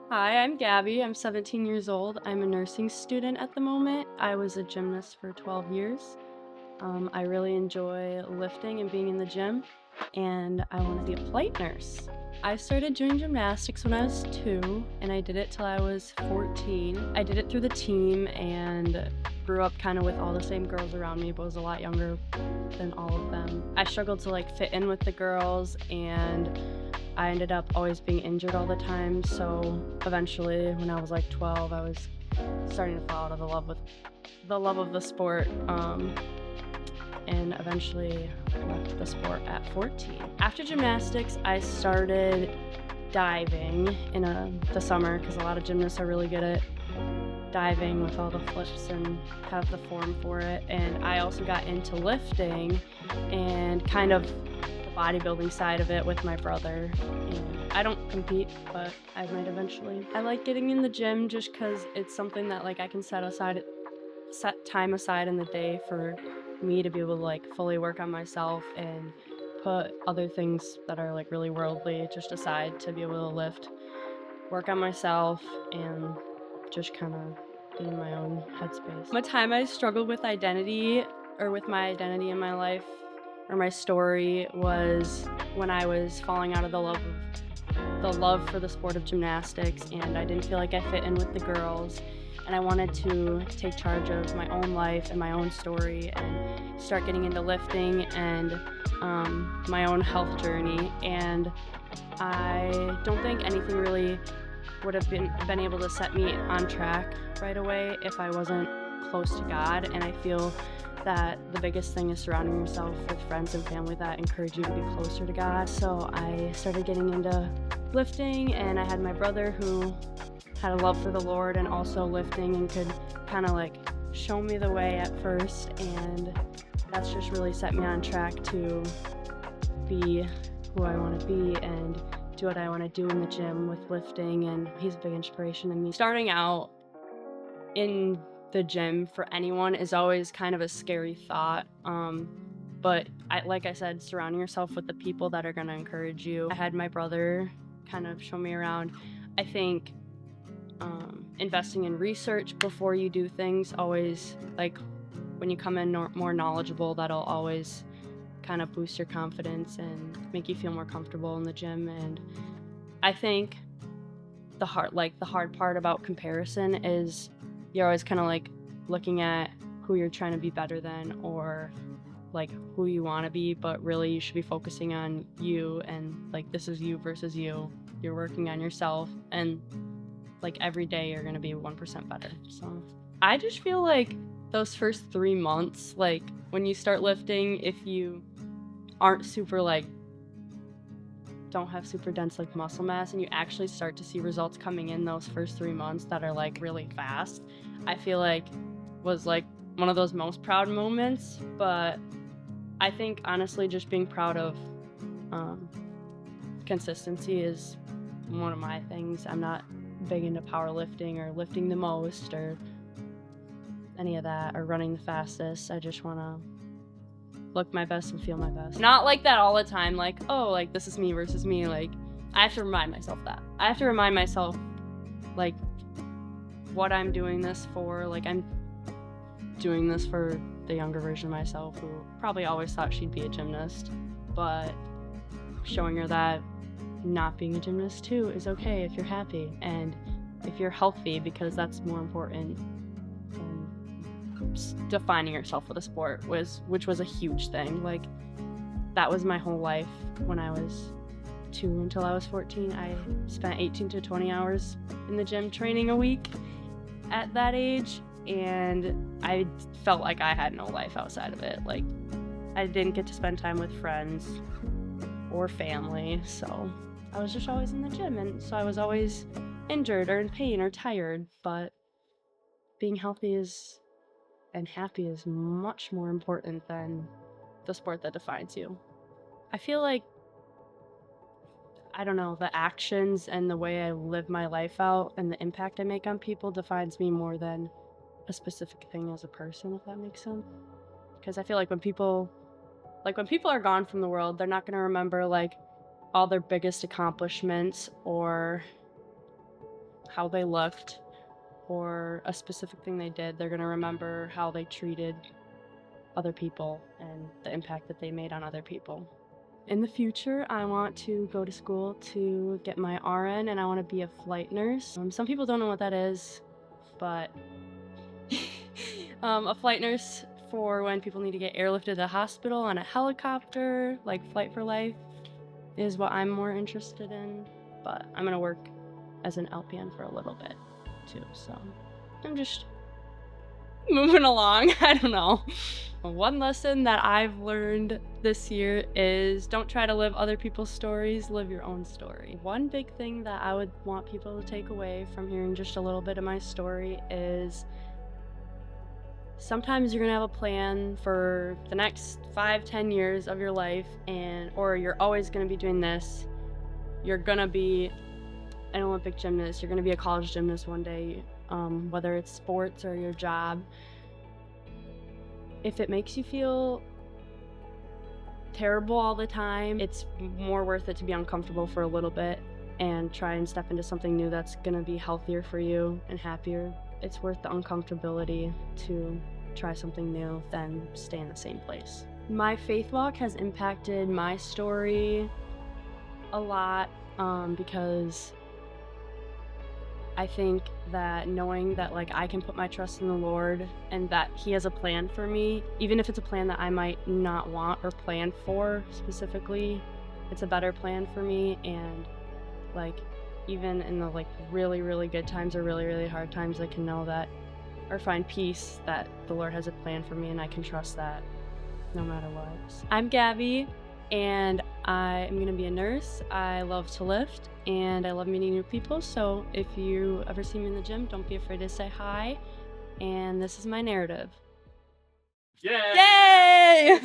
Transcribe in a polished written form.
Hi, I'm Gabby. I'm 17 years old. I'm a nursing student at the moment. I was a gymnast for 12 years. I really enjoy lifting and being in the gym, and I want to be a flight nurse. I started doing gymnastics when I was 2, and I did it till I was 14. I did it through the team and grew up kind of with all the same girls around me, but was a lot younger than all of them. I struggled to fit in with the girls, and I ended up always being injured all the time. So eventually, when I was 12, I was starting to fall out of the love of the sport. And eventually left the sport at 14. After gymnastics, I started diving in the summer because a lot of gymnasts are really good at diving with all the flips and have the form for it. And I also got into lifting and kind of the bodybuilding side of it with my brother. And I don't compete, but I might eventually. I like getting in the gym just because it's something that I can set time aside in the day for me to be able to fully work on myself and put other things that are really worldly just aside to be able to work on myself and just kind of be in my own headspace. One time I struggled with identity or with my identity in my life or my story was when I was falling out of the love for the sport of gymnastics, and I didn't feel like I fit in with the girls, and I wanted to take charge of my own life and my own story and start getting into lifting and my own health journey. And I don't think anything really would have been able to set me on track right away if I wasn't close to God. And I feel that the biggest thing is surrounding yourself with friends and family that encourage you to be closer to God. So I started getting into lifting, and I had my brother who had a love for the Lord and also lifting and could kind of show me the way at first, and that's just really set me on track to be who I want to be and do what I want to do in the gym with lifting, and he's a big inspiration in me. Starting out in the gym for anyone is always kind of a scary thought, but like I said, surrounding yourself with the people that are going to encourage you. I had my brother kind of show me around. I think investing in research before you do things always, when you come in more knowledgeable, that'll always kind of boost your confidence and make you feel more comfortable in the gym. And I think the hard part about comparison is you're always kind of looking at who you're trying to be better than, or who you want to be, but really you should be focusing on you, and this is you versus you. You're working on yourself, and every day you're gonna be 1% better. So I just feel those first 3 months, when you start lifting, if you aren't super don't have super dense muscle mass, and you actually start to see results coming in those first 3 months that are really fast, I feel was one of those most proud moments. But I think honestly just being proud of consistency is one of my things. I'm not big into powerlifting or lifting the most or any of that or running the fastest. I just want to look my best and feel my best. Not like that all the time, this is me versus me. I have to remind myself that. I have to remind myself what I'm doing this for. I'm doing this for the younger version of myself who probably always thought she'd be a gymnast, but showing her that not being a gymnast too is okay if you're happy and if you're healthy, because that's more important than defining yourself with a sport, which was a huge thing. That was my whole life. When I was 2 until I was 14, I spent 18 to 20 hours in the gym training a week at that age, and I felt like I had no life outside of it. I didn't get to spend time with friends or family, so I was just always in the gym, and so I was always injured or in pain or tired. But being healthy and happy is much more important than the sport that defines you. I feel I don't know, the actions and the way I live my life out and the impact I make on people defines me more than a specific thing as a person, if that makes sense. Because I feel when people are gone from the world, they're not going to remember all their biggest accomplishments or how they looked or a specific thing they did. They're going to remember how they treated other people and the impact that they made on other people. In the future, I want to go to school to get my RN, and I want to be a flight nurse. Some people don't know what that is, but a flight nurse for when people need to get airlifted to the hospital on a helicopter, like Flight for Life, is what I'm more interested in. But I'm gonna work as an LPN for a little bit too, so I'm just moving along. I don't know. One lesson that I've learned this year is don't try to live other people's stories, live your own story. One big thing that I would want people to take away from hearing just a little bit of my story is sometimes you're gonna have a plan for the next 5-10 years of your life, or you're always gonna be doing this. You're gonna be an Olympic gymnast, you're gonna be a college gymnast one day, whether it's sports or your job. If it makes you feel terrible all the time, it's more worth it to be uncomfortable for a little bit and try and step into something new that's gonna be healthier for you and happier. It's worth the uncomfortability to try something new than stay in the same place. My faith walk has impacted my story a lot because I think that knowing that like I can put my trust in the Lord and that He has a plan for me, even if it's a plan that I might not want or plan for specifically, it's a better plan for me. And like even in the like really, really good times or really, really hard times, I can know that or find peace that the Lord has a plan for me and I can trust that no matter what. I'm Gabbie and I am gonna be a nurse. I love to lift and I love meeting new people. So if you ever see me in the gym, don't be afraid to say hi. And this is my narrative. Yay! Yay!